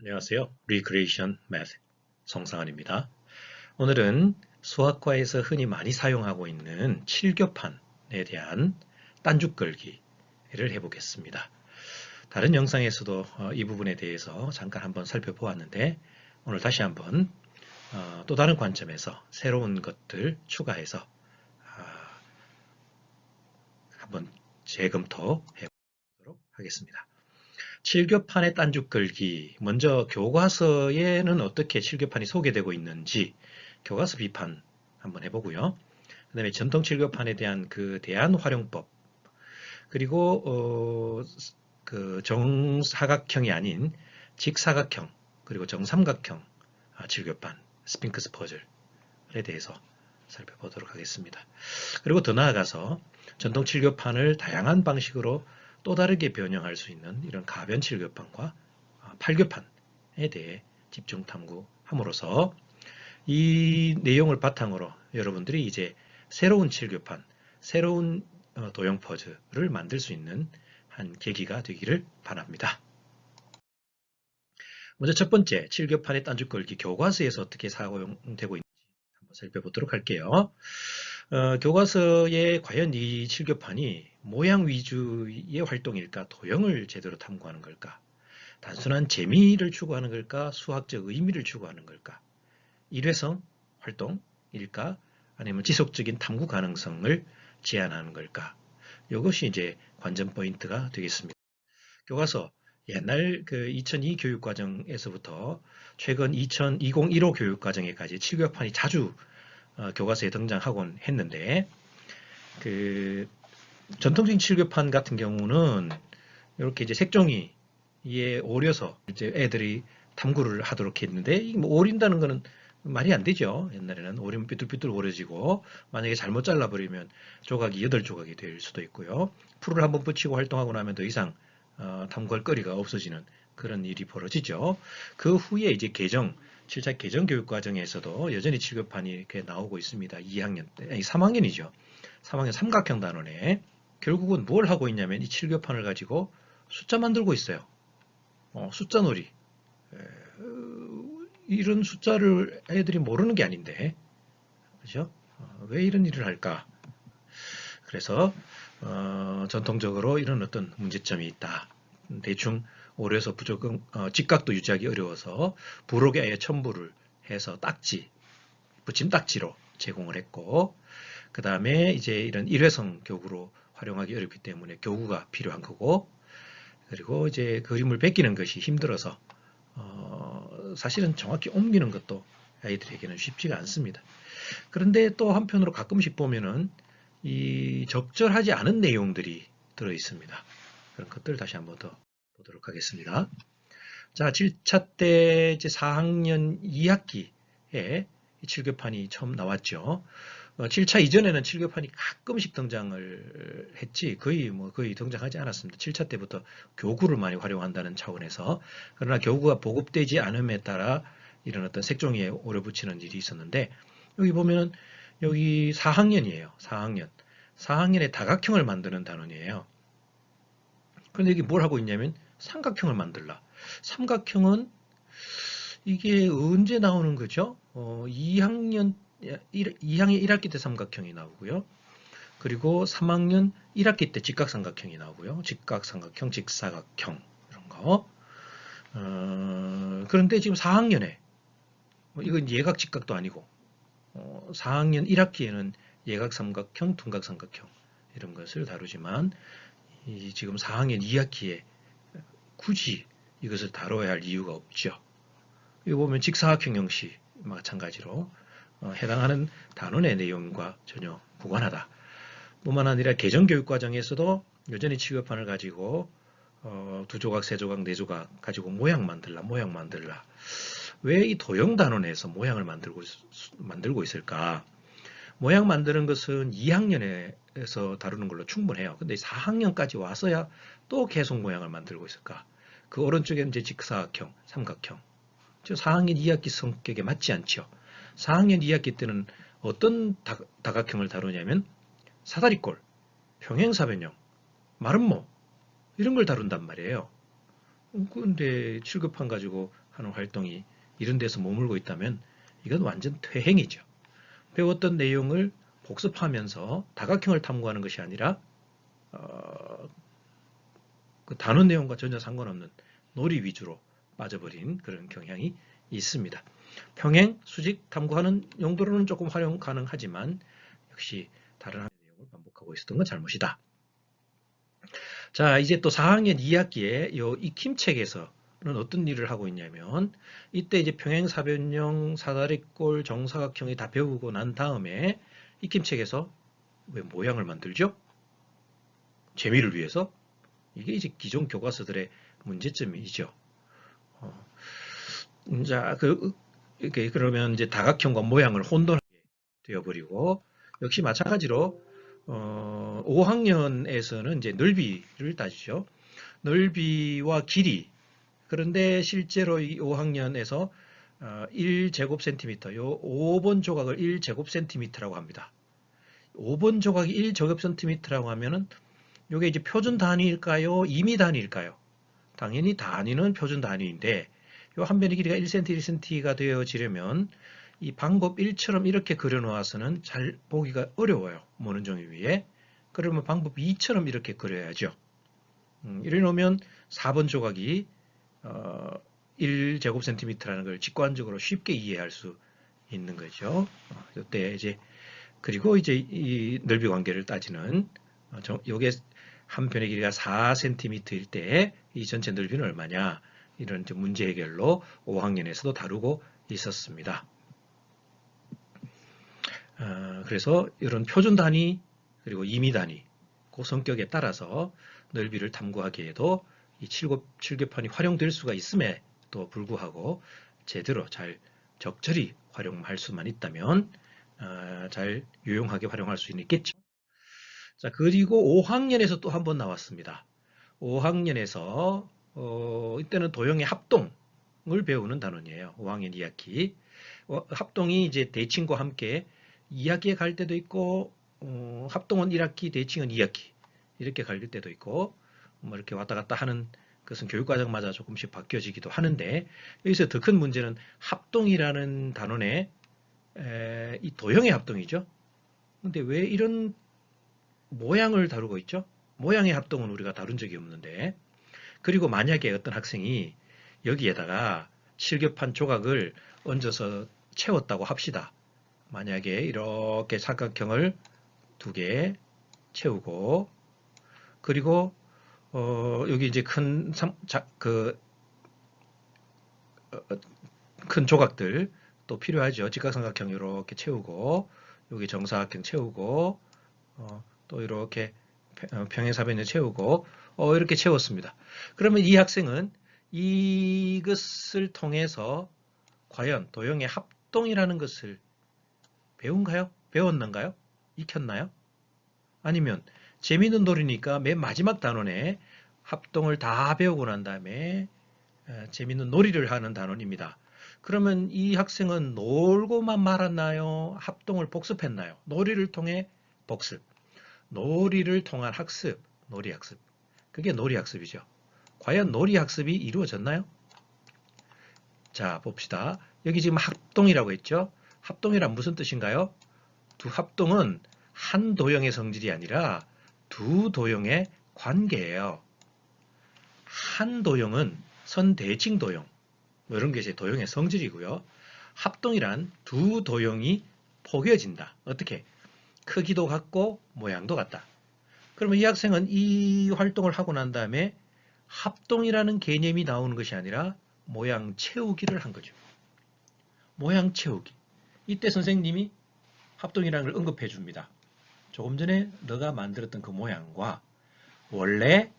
안녕하세요. Recreation Math 성상환입니다. 오늘은 수학과에서 흔히 많이 사용하고 있는 칠교판에 대한 딴죽 걸기를 해보겠습니다. 다른 영상에서도 이 부분에 대해서 잠깐 한번 살펴보았는데 오늘 다시 한번 또 다른 관점에서 새로운 것들 추가해서 한번 재검토해 보도록 하겠습니다. 칠교판의 딴죽 걸기. 먼저 교과서에는 어떻게 칠교판이 소개되고 있는지 교과서 비판 한번 해보고요. 그 다음에 전통 칠교판에 대한 그 대안 활용법, 그리고 그 정사각형이 아닌 직사각형, 그리고 정삼각형 칠교판, 스핑크스 퍼즐에 대해서 살펴보도록 하겠습니다. 그리고 더 나아가서 전통 칠교판을 다양한 방식으로 또 다르게 변형할 수 있는 이런 가변 칠교판과 팔교판에 대해 집중 탐구함으로써 이 내용을 바탕으로 여러분들이 이제 새로운 칠교판, 새로운 도형 퍼즐을 만들 수 있는 한 계기가 되기를 바랍니다. 먼저 첫 번째, 칠교판의 딴죽 걸기 교과서에서 어떻게 사용되고 있는지 한번 살펴보도록 할게요. 교과서에 과연 이 칠교판이 모양 위주의 활동일까, 도형을 제대로 탐구하는 걸까, 단순한 재미를 추구하는 걸까, 수학적 의미를 추구하는 걸까, 일회성 활동일까, 아니면 지속적인 탐구 가능성을 제한하는 걸까, 이것이 이제 관전 포인트가 되겠습니다. 교과서 옛날 그 2002 교육과정에서부터 최근 2015 교육과정에까지 칠교판이 자주 교과서에 등장하곤 했는데, 그 전통적인 칠교판 같은 경우는 이렇게 이제 색종이에 오려서 이제 애들이 탐구를 하도록 했는데, 뭐 오린다는 거는 말이 안 되죠. 옛날에는 오리면 삐뚤삐뚤 오려지고, 만약에 잘못 잘라버리면 조각이 8조각이 될 수도 있고요. 풀을 한번 붙이고 활동하고 나면 더 이상 탐구할 거리가 없어지는 그런 일이 벌어지죠. 그 후에 이제 7차 개정 교육 과정에서도 여전히 칠교판이 이렇게 나오고 있습니다. 2학년 때, 아니 3학년이죠. 3학년 삼각형 단원에 결국은 뭘 하고 있냐면 이 칠교판을 가지고 숫자 만들고 있어요. 숫자 놀이. 이런 숫자를 애들이 모르는 게 아닌데, 그죠? 왜 이런 일을 할까? 그래서 전통적으로 이런 어떤 문제점이 있다. 대충 오려서 부족은 직각도 유지하기 어려워서 부록에 아예 첨부를 해서 붙임딱지로 제공을 했고, 그 다음에 이제 이런 일회성 교구로 활용하기 어렵기 때문에 교구가 필요한 거고, 그리고 이제 그림을 베끼는 것이 힘들어서 사실은 정확히 옮기는 것도 아이들에게는 쉽지가 않습니다. 그런데 또 한편으로 가끔씩 보면은 이 적절하지 않은 내용들이 들어 있습니다. 그런 것들 다시 한번 더 보도록 하겠습니다. 자, 7차 때 이제 4학년 2학기에 7교판이 처음 나왔죠. 7차 이전에는 7교판이 가끔씩 등장을 했지 거의 등장하지 않았습니다. 7차 때부터 교구를 많이 활용한다는 차원에서. 그러나 교구가 보급되지 않음에 따라 이런 어떤 색종이에 오려 붙이는 일이 있었는데, 여기 보면은 여기 4학년이에요. 4학년. 4학년에 다각형을 만드는 단원이에요. 그런데 여기 뭘 하고 있냐면 삼각형을 만들라. 삼각형은 이게 언제 나오는 거죠? 2학년 1학기 때 삼각형이 나오고요. 그리고 3학년 1학기 때 직각삼각형이 나오고요. 직각삼각형, 직사각형 이런 거. 그런데 지금 4학년에 이건 예각직각도 아니고 4학년 1학기에는 예각삼각형, 둔각삼각형 이런 것을 다루지만 지금 4학년 2학기에 굳이 이것을 다뤄야 할 이유가 없죠. 여기 보면 직사각형 형식 마찬가지로 해당하는 단원의 내용과 전혀 무관하다. 뿐만 아니라 개정교육 과정에서도 여전히 칠교판을 가지고 2조각, 3조각, 4조각 가지고 모양 만들라. 왜 이 도형 단원에서 모양을 만들고 있을까? 모양 만드는 것은 2학년에서 다루는 걸로 충분해요. 근데 4학년까지 와서야 또 계속 모양을 만들고 있을까? 그 오른쪽에는 이제 직사각형, 삼각형. 저 4학년 2학기 성격에 맞지 않죠. 4학년 2학기 때는 어떤 다각형을 다루냐면 사다리꼴, 평행사변형, 마름모 이런 걸 다룬단 말이에요. 그런데 7급판 가지고 하는 활동이 이런 데서 머물고 있다면 이건 완전 퇴행이죠. 배웠던 내용을 복습하면서 다각형을 탐구하는 것이 아니라 그 단원 내용과 전혀 상관없는 놀이 위주로 빠져버린 그런 경향이 있습니다. 평행, 수직 탐구하는 용도로는 조금 활용 가능하지만 역시 다른 내용을 반복하고 있었던 건 잘못이다. 자, 이제 또 4학년 2학기에 이 익힘책에서는 어떤 일을 하고 있냐면 이때 이제 평행사변형, 사다리꼴, 정사각형이 다 배우고 난 다음에 익힘책에서 왜 모양을 만들죠? 재미를 위해서? 이게 이제 기존 교과서들의 문제점이죠. 자, 그러면 이제 다각형과 모양을 혼돈하게 되어버리고, 역시 마찬가지로, 5학년에서는 이제 넓이를 따지죠. 넓이와 길이. 그런데 실제로 이 5학년에서 1제곱센티미터, 요 5번 조각을 1제곱센티미터라고 합니다. 5번 조각이 1제곱센티미터라고 하면은 이게 이제 표준 단위일까요? 임의 단위일까요? 당연히 단위는 표준 단위인데 이 한 변의 길이가 1cm, 1cm가 되어지려면 이 방법 1처럼 이렇게 그려놓아서는 잘 보기가 어려워요. 모는 종이 위에. 그러면 방법 2처럼 이렇게 그려야죠. 이래 놓으면 4번 조각이 1제곱센티미터라는 걸 직관적으로 쉽게 이해할 수 있는 거죠. 이때 이제 그리고 이제 이 넓이 관계를 따지는 요게 한 편의 길이가 4cm일 때 이 전체 넓이는 얼마냐 이런 문제 해결로 5학년에서도 다루고 있었습니다. 그래서 이런 표준 단위 그리고 임의 단위 그 성격에 따라서 넓이를 탐구하기에도 이 칠교판이 활용될 수가 있음에도 불구하고 제대로 잘 적절히 활용할 수만 있다면 잘 유용하게 활용할 수 있겠죠. 자, 그리고 5학년에서 또 한 번 나왔습니다. 5학년에서 이때는 도형의 합동을 배우는 단원이에요. 5학년 2학기. 합동이 이제 대칭과 함께 2학기에 갈 때도 있고 합동은 1학기, 대칭은 2학기 이렇게 갈 때도 있고 뭐 이렇게 왔다 갔다 하는 것은 교육과정마다 조금씩 바뀌어지기도 하는데 여기서 더 큰 문제는 합동이라는 단원의 이 도형의 합동이죠. 근데 왜 이런 모양을 다루고 있죠? 모양의 합동은 우리가 다룬 적이 없는데 그리고 만약에 어떤 학생이 여기에다가 칠교판 조각을 얹어서 채웠다고 합시다. 만약에 이렇게 삼각형을 2개 채우고 그리고 여기 이제 큰 조각들 또 필요하죠. 직각삼각형 이렇게 채우고 여기 정사각형 채우고 또 이렇게 평행사변을 채우고 이렇게 채웠습니다. 그러면 이 학생은 이것을 통해서 과연 도형의 합동이라는 것을 배운가요? 배웠는가요? 익혔나요? 아니면 재미있는 놀이니까 맨 마지막 단원에 합동을 다 배우고 난 다음에 재미있는 놀이를 하는 단원입니다. 그러면 이 학생은 놀고만 말았나요? 합동을 복습했나요? 놀이를 통해 복습, 놀이를 통한 학습, 놀이학습. 그게 놀이학습이죠. 과연 놀이학습이 이루어졌나요? 자, 봅시다. 여기 지금 합동이라고 했죠? 합동이란 무슨 뜻인가요? 두 합동은 한 도형의 성질이 아니라 두 도형의 관계예요. 한 도형은 선대칭 도형, 뭐 이런 게 제 도형의 성질이고요. 합동이란 두 도형이 포개진다. 어떻게? 크기도 같고 모양도 같다. 그러면 이 학생은 이 활동을 하고 난 다음에 합동이라는 개념이 나오는 것이 아니라 모양 채우기를 한 거죠. 모양 채우기. 이때 선생님이 합동이라는 걸 언급해 줍니다. 조금 전에 너가 만들었던 그 모양과 원래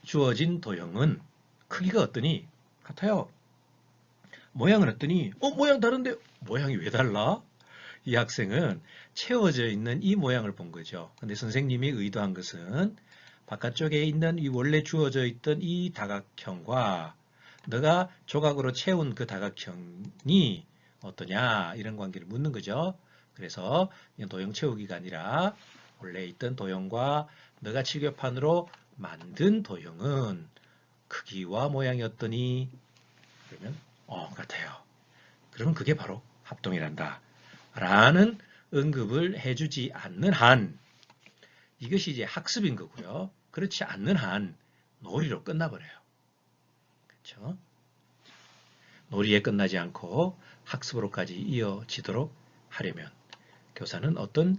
주어진 도형은 크기가 어떠니? 같아요. 모양은 어떠니? 모양 다른데 모양이 왜 달라? 이 학생은 채워져 있는 이 모양을 본 거죠. 근데 선생님이 의도한 것은 바깥쪽에 있는 이 원래 주어져 있던 이 다각형과 너가 조각으로 채운 그 다각형이 어떠냐 이런 관계를 묻는 거죠. 그래서 이건 도형 채우기가 아니라 원래 있던 도형과 너가 칠교판으로 만든 도형은 크기와 모양이 어떠니? 그러면 같아요. 그러면 그게 바로 합동이란다. 라는 언급을 해주지 않는 한 이것이 이제 학습인 거고요. 그렇지 않는 한 놀이로 끝나버려요. 그렇죠? 놀이에 끝나지 않고 학습으로까지 이어지도록 하려면 교사는 어떤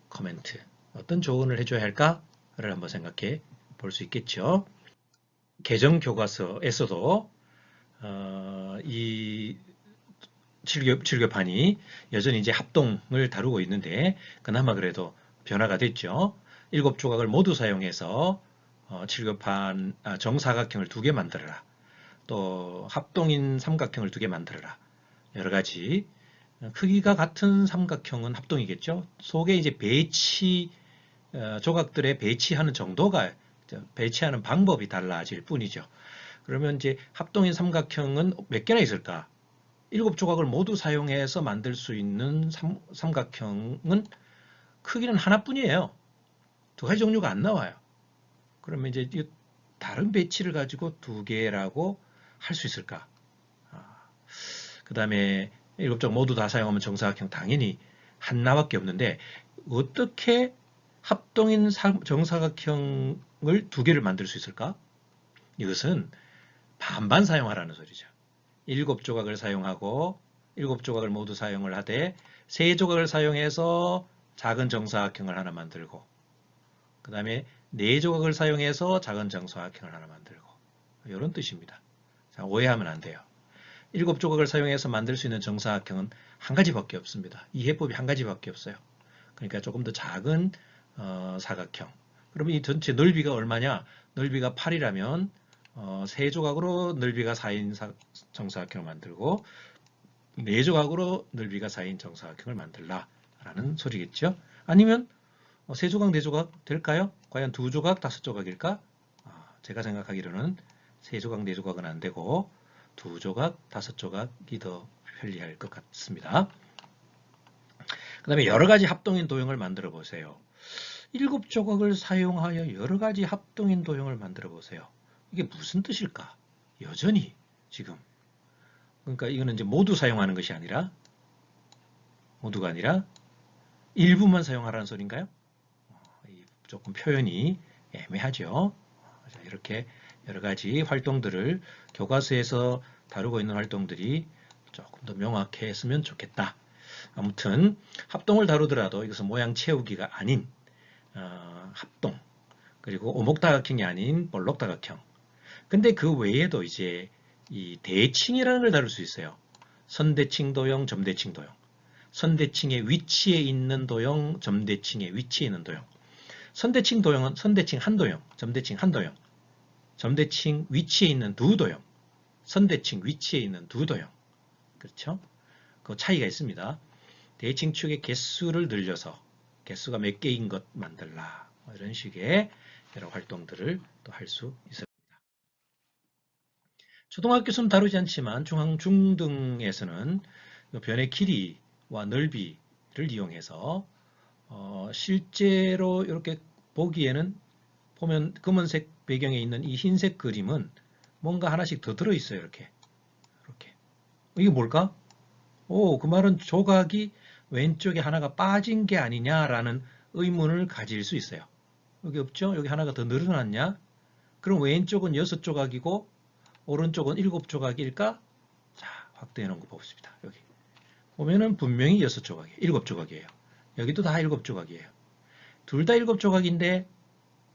코멘트, 어떤 조언을 해줘야 할까를 한번 생각해 볼 수 있겠죠. 개정 교과서에서도 이 7교판이 여전히 이제 합동을 다루고 있는데 그나마 그래도 변화가 됐죠. 7조각을 모두 사용해서 7교판 정사각형을 2개 만들어라. 또 합동인 삼각형을 2개 만들어라. 여러 가지 크기가 같은 삼각형은 합동이겠죠. 속에 이제 배치 조각들의 배치하는 정도가 배치하는 방법이 달라질 뿐이죠. 그러면 이제 합동인 삼각형은 몇 개나 있을까? 7조각을 모두 사용해서 만들 수 있는 삼각형은 크기는 하나뿐이에요. 2가지 종류가 안 나와요. 그러면 이제 다른 배치를 가지고 2개라고 할 수 있을까? 그 다음에 7조각 모두 다 사용하면 정사각형 당연히 하나밖에 없는데 어떻게 합동인 정사각형을 2개를 만들 수 있을까? 이것은 반반 사용하라는 소리죠. 7조각을 사용하고 7조각을 모두 사용을 하되 3조각을 사용해서 작은 정사각형을 하나 만들고 그 다음에 4조각을 사용해서 작은 정사각형을 하나 만들고 이런 뜻입니다. 자, 오해하면 안 돼요. 7조각을 사용해서 만들 수 있는 정사각형은 한 가지밖에 없습니다. 이 해법이 한 가지밖에 없어요. 그러니까 조금 더 작은 사각형. 그러면 이 전체 넓이가 얼마냐? 넓이가 8이라면 3조각으로 넓이가 4인 정사각형을 만들고 4조각으로 넓이가 4인 정사각형을 만들라 라는 소리겠죠. 아니면 3조각, 4조각 될까요? 과연 2조각, 5조각일까? 제가 생각하기로는 3조각, 4조각은 안 되고 2조각, 5조각이 더 편리할 것 같습니다. 그 다음에 여러 가지 합동인 도형을 만들어 보세요. 7조각을 사용하여 여러 가지 합동인 도형을 만들어 보세요. 이게 무슨 뜻일까? 여전히 지금 그러니까 이거는 이제 모두 사용하는 것이 아니라 모두가 아니라 일부만 사용하라는 소리인가요? 조금 표현이 애매하죠. 이렇게 여러 가지 활동들을 교과서에서 다루고 있는 활동들이 조금 더 명확했으면 좋겠다. 아무튼 합동을 다루더라도 이것은 모양 채우기가 아닌 합동 그리고 오목다각형이 아닌 볼록다각형. 근데 그 외에도 이제 이 대칭이라는 걸 다룰 수 있어요. 선대칭 도형, 점대칭 도형. 선대칭의 위치에 있는 도형, 점대칭의 위치에 있는 도형. 선대칭 도형은 선대칭 한 도형, 점대칭 한 도형. 점대칭 위치에 있는 2도형. 선대칭 위치에 있는 2도형. 그렇죠? 그 차이가 있습니다. 대칭축의 개수를 늘려서 개수가 몇 개인 것 만들라. 이런 식의 여러 활동들을 또 할 수 있습니다. 초등학교에서는 다루지 않지만 중앙, 중등에서는 변의 길이와 넓이를 이용해서 실제로 이렇게 보기에는 보면 검은색 배경에 있는 이 흰색 그림은 뭔가 하나씩 더 들어있어요. 이렇게. 이게 뭘까? 그 말은 조각이 왼쪽에 하나가 빠진 게 아니냐라는 의문을 가질 수 있어요. 여기 없죠? 여기 하나가 더 늘어났냐? 그럼 왼쪽은 6조각이고 오른쪽은 7조각일까? 자, 확대해 놓은 거 보겠습니다. 여기. 보면은 분명히 6조각이에요. 7조각이에요. 여기도 다 7조각이에요. 둘 다 7조각인데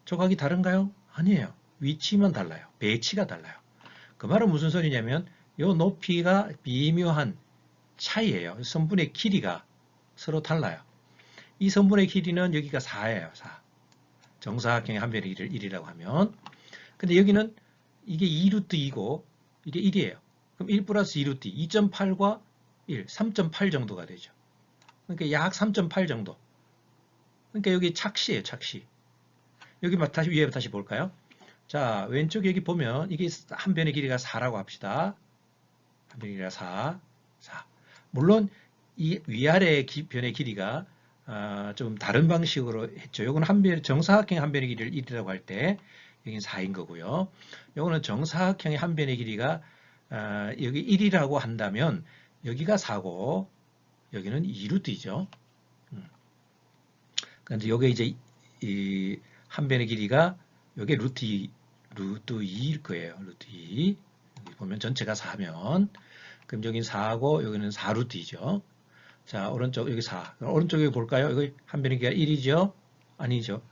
조각이 다른가요? 아니에요. 위치만 달라요. 배치가 달라요. 그 말은 무슨 소리냐면 이 높이가 미묘한 차이예요. 선분의 길이가 서로 달라요. 이 선분의 길이는 여기가 4예요. 4. 정사각형의 한 변의 길이를 1이라고 하면 근데 여기는 이게 2루트 2고 이게 1이에요. 그럼 1 플러스 2루트 2.8과 1, 3.8 정도가 되죠. 그러니까 약 3.8 정도. 그러니까 여기 착시예요. 착시. 여기 다시 위에 다시 볼까요? 자, 왼쪽 여기 보면 이게 한 변의 길이가 4라고 합시다. 한 변의 길이가 4. 물론 이 위아래 변의 길이가 좀 다른 방식으로 했죠. 요거는 정사각형의 한 변의 길이를 1이라고 할 때 여기는 4인 거고요. 요거는 정사각형의 한 변의 길이가 여기 1이라고 한다면 여기가 4고 여기는 2루트이죠. 그런데 요게 이제 이 한 변의 길이가 요게 루트 2일 거예요. 루트 2. 여기 보면 전체가 4면 그럼 여기는 4고 여기는 4루트이죠. 자, 오른쪽 여기 4. 오른쪽에 볼까요? 여기 한 변의 길이가 1이죠? 아니죠.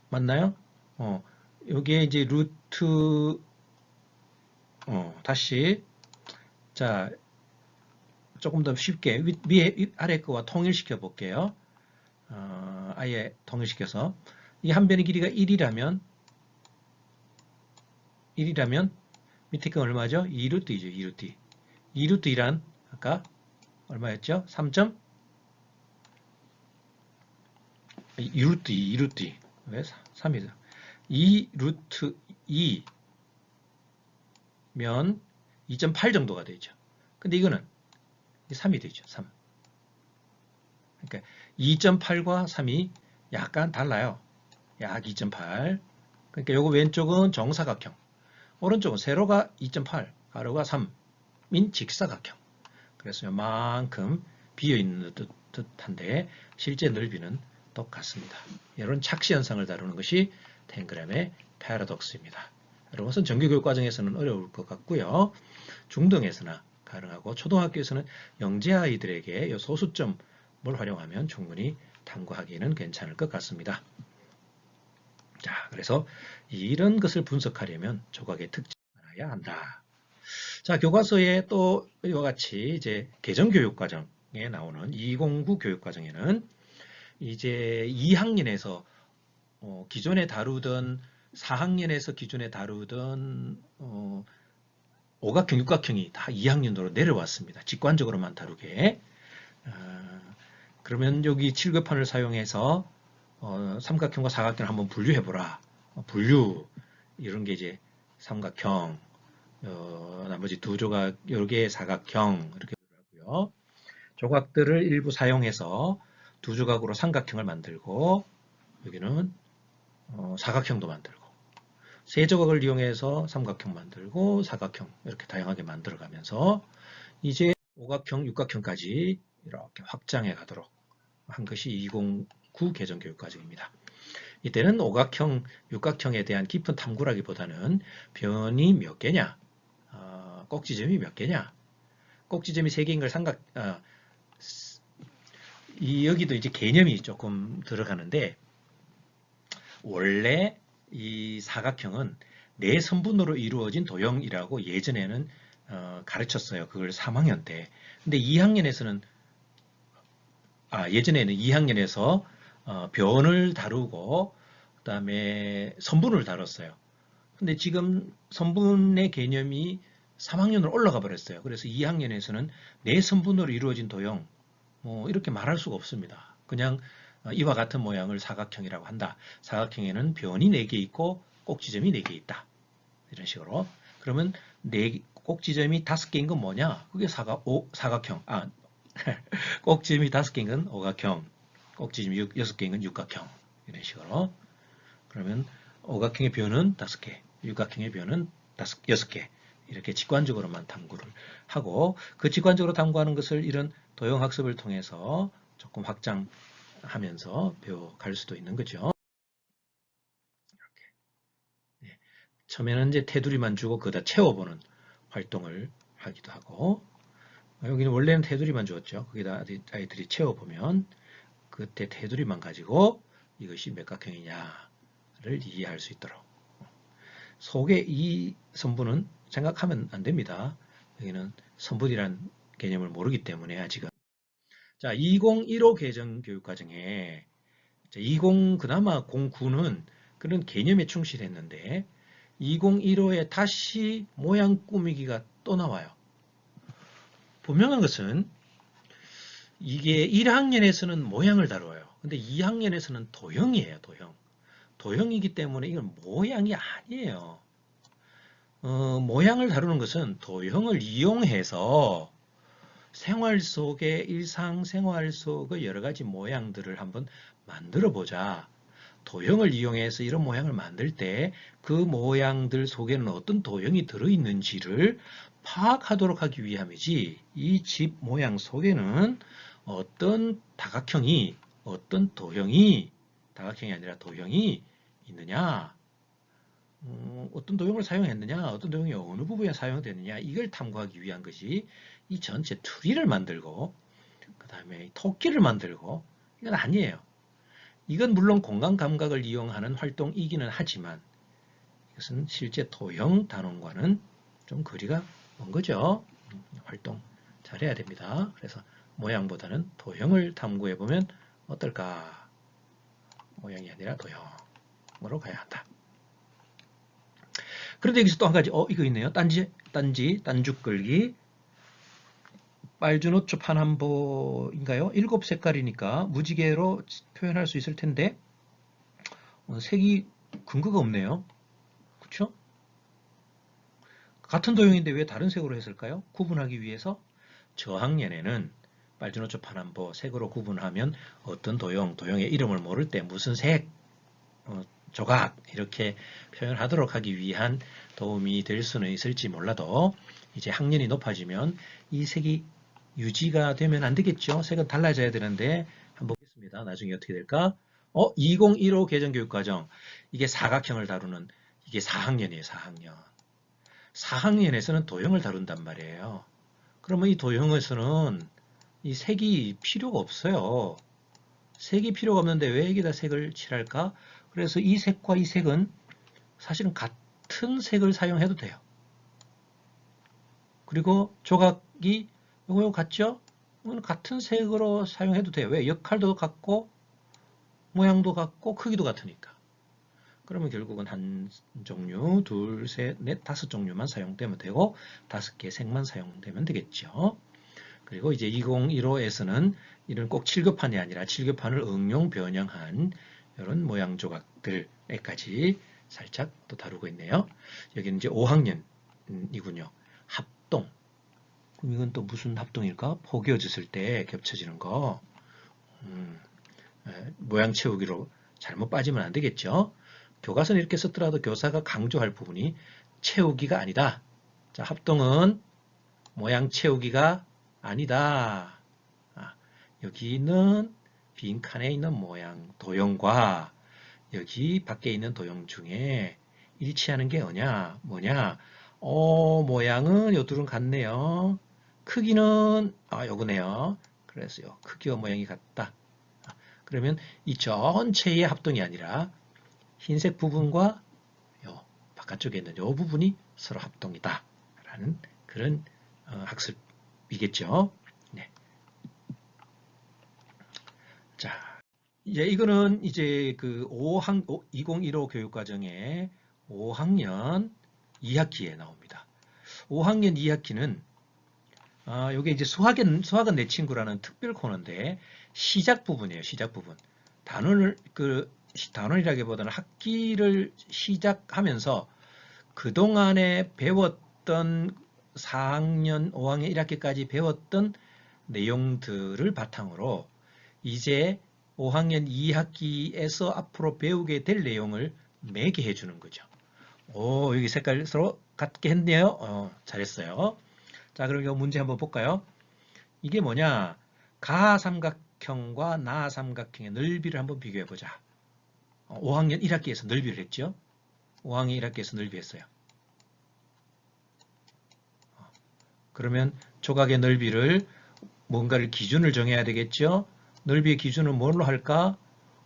맞나요? 여기에 이제 루트 다시 자, 조금 더 쉽게 위에 아래 거와 통일시켜 볼게요. 아예 통일시켜서 이 한 변의 길이가 1이라면 밑에 건 얼마죠? 2루트이죠. 2루트. 2루트 2란 아까 얼마였죠? 3. 2루트 2, 2루트 2. 왜 3이죠? 2루트 2면 2.8 정도가 되죠. 근데 이거는 3이 되죠. 3. 그러니까 2.8과 3이 약간 달라요. 약 2.8. 그러니까 요거 왼쪽은 정사각형. 오른쪽은 세로가 2.8, 가로가 3인 직사각형. 그래서 요만큼 비어있는 듯한데 실제 넓이는 똑같습니다. 이런 착시 현상을 다루는 것이 탱그램의 패러독스입니다. 여러분은 정규교육 과정에서는 어려울 것 같고요. 중등에서나 가능하고 초등학교에서는 영재 아이들에게 이 소수점을 활용하면 충분히 탐구하기에는 괜찮을 것 같습니다. 자, 그래서 이런 것을 분석하려면 조각의 특징을 알아야 한다. 자, 교과서에 또 이와 같이 이제 개정교육과정에 나오는 209 교육과정에는 이제 2학년에서 기존에 다루던 4학년에서 기존에 다루던 오각형, 육각형이 다 2학년으로 내려왔습니다. 직관적으로만 다루게. 그러면 여기 7급판을 사용해서 삼각형과 사각형을 한번 분류해보라. 분류 이런 게 이제 삼각형, 나머지 두 조각 여러 개의 사각형 이렇게 하고요. 조각들을 일부 사용해서 두 조각으로 삼각형을 만들고 여기는 사각형도 만들고 세 조각을 이용해서 삼각형 만들고 사각형 이렇게 다양하게 만들어가면서 이제 오각형, 육각형까지 이렇게 확장해 가도록 한 것이 209 개정교육과정입니다. 이때는 오각형, 육각형에 대한 깊은 탐구라기보다는 변이 몇 개냐, 꼭지점이 몇 개냐, 꼭지점이 3개인 걸 여기도 이제 개념이 조금 들어가는데 원래 이 사각형은 4선분으로 이루어진 도형이라고 예전에는 가르쳤어요. 그걸 3학년 때. 근데 2학년에서는 예전에는 2학년에서 변을 다루고 그다음에 선분을 다뤘어요. 근데 지금 선분의 개념이 3학년으로 올라가 버렸어요. 그래서 2학년에서는 4선분으로 이루어진 도형 이렇게 말할 수가 없습니다. 그냥 이와 같은 모양을 사각형이라고 한다. 사각형에는 변이 4개 있고 꼭지점이 4개 있다. 이런 식으로. 그러면 꼭지점이 5개인 건 뭐냐? 그게 사각형. 꼭지점이 5개인 건 오각형. 꼭지점이 6개인 건 육각형. 이런 식으로. 그러면 오각형의 변은 5개, 육각형의 변은 6개. 이렇게 직관적으로만 탐구를 하고 그 직관적으로 탐구하는 것을 이런 도형학습을 통해서 조금 확장하면서 배워갈 수도 있는 거죠. 이렇게. 네. 처음에는 이제 테두리만 주고 그다 채워보는 활동을 하기도 하고 여기는 원래는 테두리만 주었죠. 거기다 아이들이 채워보면 그때 테두리만 가지고 이것이 몇 각형이냐를 이해할 수 있도록 속에 이 선분은 생각하면 안 됩니다. 여기는 선분이란 개념을 모르기 때문에 아직은. 자, 2015 개정교육과정에 20 그나마 09는 그런 개념에 충실했는데 2015에 다시 모양 꾸미기가 또 나와요. 분명한 것은 이게 1학년에서는 모양을 다뤄요. 근데 2학년에서는 도형이에요. 도형. 도형이기 때문에 이건 모양이 아니에요. 모양을 다루는 것은 도형을 이용해서 생활 속의 일상생활 속의 여러 가지 모양들을 한번 만들어 보자. 도형을 이용해서 이런 모양을 만들 때 그 모양들 속에는 어떤 도형이 들어있는지를 파악하도록 하기 위함이지, 이 집 모양 속에는 어떤 다각형이, 어떤 도형이, 다각형이 아니라 도형이 있느냐, 어떤 도형을 사용했느냐, 어떤 도형이 어느 부분에 사용되느냐, 이걸 탐구하기 위한 것이 이 전체 트리를 만들고 그 다음에 토끼를 만들고, 이건 아니에요. 이건 물론 공간 감각을 이용하는 활동이기는 하지만 이것은 실제 도형 단원과는 좀 거리가 먼 거죠. 활동 잘해야 됩니다. 그래서 모양보다는 도형을 탐구해 보면 어떨까? 모양이 아니라 도형으로 가야 한다. 그런데 여기서 또 한 가지, 이거 있네요. 딴죽 끌기. 빨주노초 파남보인가요? 7색깔이니까 무지개로 표현할 수 있을 텐데 색이 근거가 없네요. 그렇죠? 같은 도형인데 왜 다른 색으로 했을까요? 구분하기 위해서 저학년에는 빨주노초 파남보 색으로 구분하면 어떤 도형의 이름을 모를 때 무슨 색, 조각 이렇게 표현하도록 하기 위한 도움이 될 수는 있을지 몰라도 이제 학년이 높아지면 이 색이 유지가 되면 안 되겠죠. 색은 달라져야 되는데 한번 보겠습니다. 나중에 어떻게 될까? 2015 개정교육과정, 이게 사각형을 다루는, 이게 4학년이에요. 4학년. 4학년에서는 도형을 다룬단 말이에요. 그러면 이 도형에서는 이 색이 필요가 없어요. 색이 필요가 없는데 왜 여기다 색을 칠할까? 그래서 이 색과 이 색은 사실은 같은 색을 사용해도 돼요. 그리고 조각이 이거 같죠? 이건 같은 색으로 사용해도 돼요. 왜? 역할도 같고 모양도 같고 크기도 같으니까. 그러면 결국은 한 종류, 둘, 셋, 넷, 5종류만 사용되면 되고 5개 색만 사용되면 되겠죠. 그리고 이제 2015에서는 이런 꼭 7교판이 아니라 7교판을 응용 변형한 이런 모양 조각들에까지 살짝 또 다루고 있네요. 여기는 이제 5학년이군요. 합동. 그럼 이건 또 무슨 합동일까? 포개어졌을 때 겹쳐지는 거. 모양 채우기로 잘못 빠지면 안 되겠죠. 교과서는 이렇게 썼더라도 교사가 강조할 부분이 채우기가 아니다. 자, 합동은 모양 채우기가 아니다. 여기는 빈칸에 있는 모양, 도형과 여기 밖에 있는 도형 중에 일치하는 게 뭐냐? 모양은 요 둘은 같네요. 크기는 요거네요. 그래서요. 크기와 모양이 같다. 그러면 이 전체의 합동이 아니라 흰색 부분과 요 바깥쪽에 있는 요 부분이 서로 합동이다. 라는 그런 학습이겠죠. 네. 자, 이제 이거는 이제 그 2015 교육과정의 5학년 2학기에 나옵니다. 5학년 2학기는 요게 이제 수학은 내 친구라는 특별 코너인데 시작 부분이에요. 시작 부분. 단원이라기보다는 학기를 시작하면서 그동안에 배웠던 4학년, 5학년 1학기까지 배웠던 내용들을 바탕으로 이제 5학년 2학기에서 앞으로 배우게 될 내용을 매개해 주는 거죠. 여기 색깔 서로 같게 했네요. 잘했어요. 자, 그럼 이 문제 한번 볼까요? 이게 뭐냐? 가삼각형과 나삼각형의 넓이를 한번 비교해 보자. 5학년 1학기에서 넓이를 했죠? 5학년 1학기에서 넓이 했어요. 그러면 조각의 넓이를 뭔가를 기준을 정해야 되겠죠? 넓이의 기준은 뭘로 할까?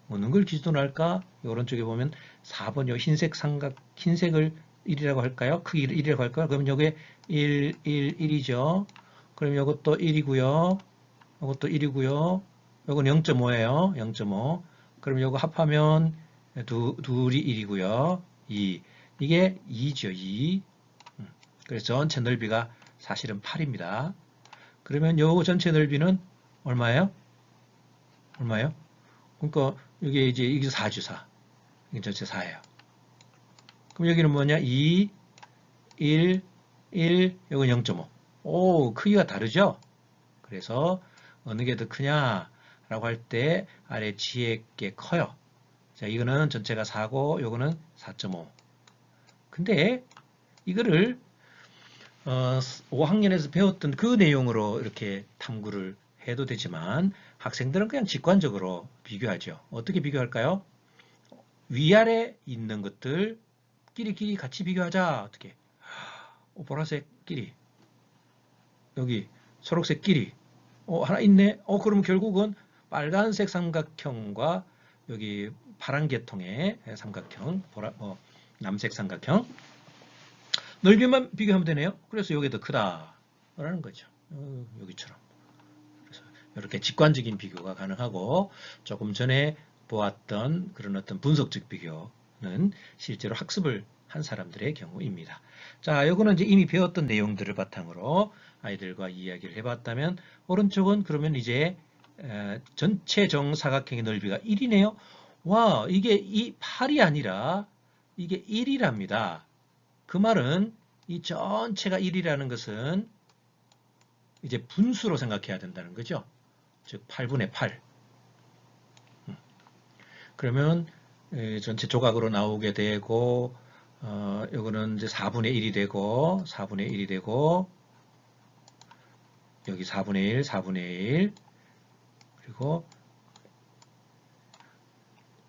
어느 걸 기준으로 할까? 오른쪽에 보면 4번 요 흰색을 1이라고 할까요? 크기를 1이라고 할까요? 그러면 여기에 1, 1, 1이죠. 그럼 이것도 1이고요. 이것도 1이고요. 이건 0.5예요. 0.5. 그럼 이거 합하면 둘이 1이고요. 2. 이게 2죠. 2. 그래서 전체 넓이가 사실은 8입니다. 그러면 요 전체 넓이는 얼마예요? 얼마예요? 그러니까 이게 이제 4죠. 4. 이게 전체 4예요. 그럼 여기는 뭐냐? 2, 1, 1, 이건 0.5. 오, 크기가 다르죠? 그래서 어느 게 더 크냐라고 할 때 아래 지에 게 커요. 자, 이거는 전체가 4고 요거는 4.5. 근데 이거를 5학년에서 배웠던 그 내용으로 이렇게 탐구를 해도 되지만 학생들은 그냥 직관적으로 비교하죠. 어떻게 비교할까요? 위아래 있는 것들 끼리끼리 같이 비교하자. 어떻게? 보라색끼리 여기 초록색끼리 하나 있네. 그럼 결국은 빨간색 삼각형과 여기 파란 계통의 삼각형, 남색 삼각형 넓이만 비교하면 되네요. 그래서 이게 더 크다라는 거죠. 여기처럼. 그래서 이렇게 직관적인 비교가 가능하고 조금 전에 보았던 그런 어떤 분석적 비교는 실제로 학습을 한 사람들의 경우입니다. 자, 이거는 이제 이미 배웠던 내용들을 바탕으로 아이들과 이야기를 해봤다면 오른쪽은 그러면 이제 전체 정사각형의 넓이가 1이네요. 와, 이게 8이 아니라 이게 1이랍니다. 그 말은 이 전체가 1이라는 것은 이제 분수로 생각해야 된다는 거죠. 즉 8분의 8. 그러면 전체 조각으로 나오게 되고 요거는 이제 4분의 1이 되고 4분의 1이 되고 여기 4분의 1, 4분의 1 그리고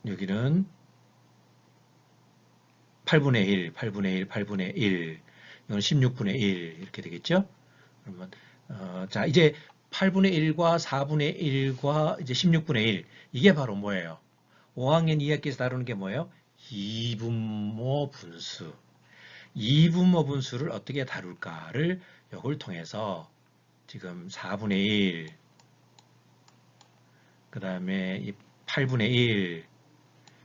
여기는 8분의 1, 8분의 1, 8분의 1 이건 16분의 1 이렇게 되겠죠. 그러면 자 이제 8분의 1과 4분의 1과 이제 16분의 1 이게 바로 뭐예요? 5학년 2학기에서 다루는 게 뭐예요? 이분모 분수. 이분모 분수를 어떻게 다룰까를 이걸 통해서 지금 4분의 1, 그 다음에 이 8분의 1,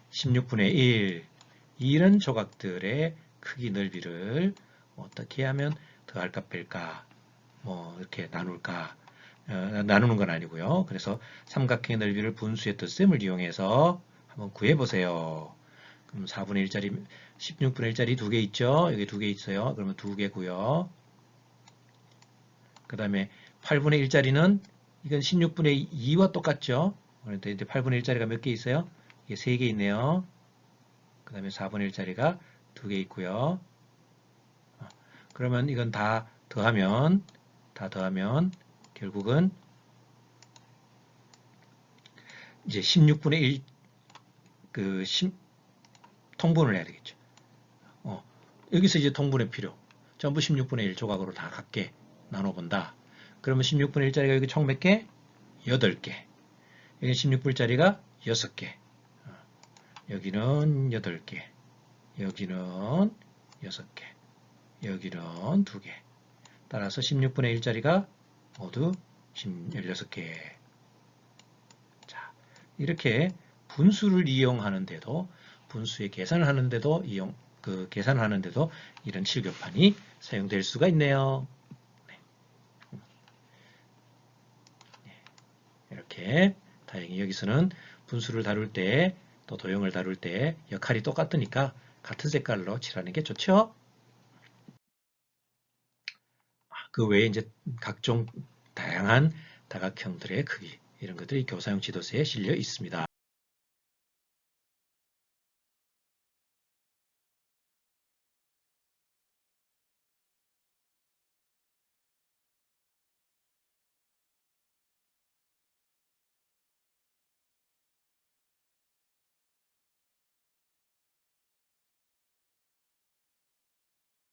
16분의 1 이런 조각들의 크기 넓이를 어떻게 하면 더할까 뺄까 뭐 이렇게 나눌까 나누는 건 아니고요. 그래서 삼각형의 넓이를 분수의 덧셈을 이용해서 한번 구해보세요. 그럼 4분의 1짜리, 16분의 1짜리 2개 있죠? 여기 2개 있어요. 그러면 2개고요. 그 다음에 8분의 1짜리는 이건 16분의 2와 똑같죠? 그런데 이제 8분의 1짜리가 몇 개 있어요? 이게 3개 있네요. 그 다음에 4분의 1짜리가 2개 있고요. 그러면 이건 다 더하면 결국은 이제 16분의 1 통분을 해야 되겠죠. 여기서 이제 통분의 필요. 전부 16분의 1 조각으로 다 같게 나눠본다. 그러면 16분의 1짜리가 여기 총 몇 개? 8개. 여기 16분짜리가 6개. 여기는 8개. 여기는 6개. 여기는 2개. 따라서 16분의 1짜리가 모두 16개. 자, 이렇게 분수를 이용하는데도 분수의 계산을 하는데도 계산하는데도 이런 칠교판이 사용될 수가 있네요. 이렇게 다행히 여기서는 분수를 다룰 때 또 도형을 다룰 때 역할이 똑같으니까 같은 색깔로 칠하는 게 좋죠. 그 외에 이제 각종 다양한 다각형들의 크기 이런 것들이 교사용 지도서에 실려 있습니다.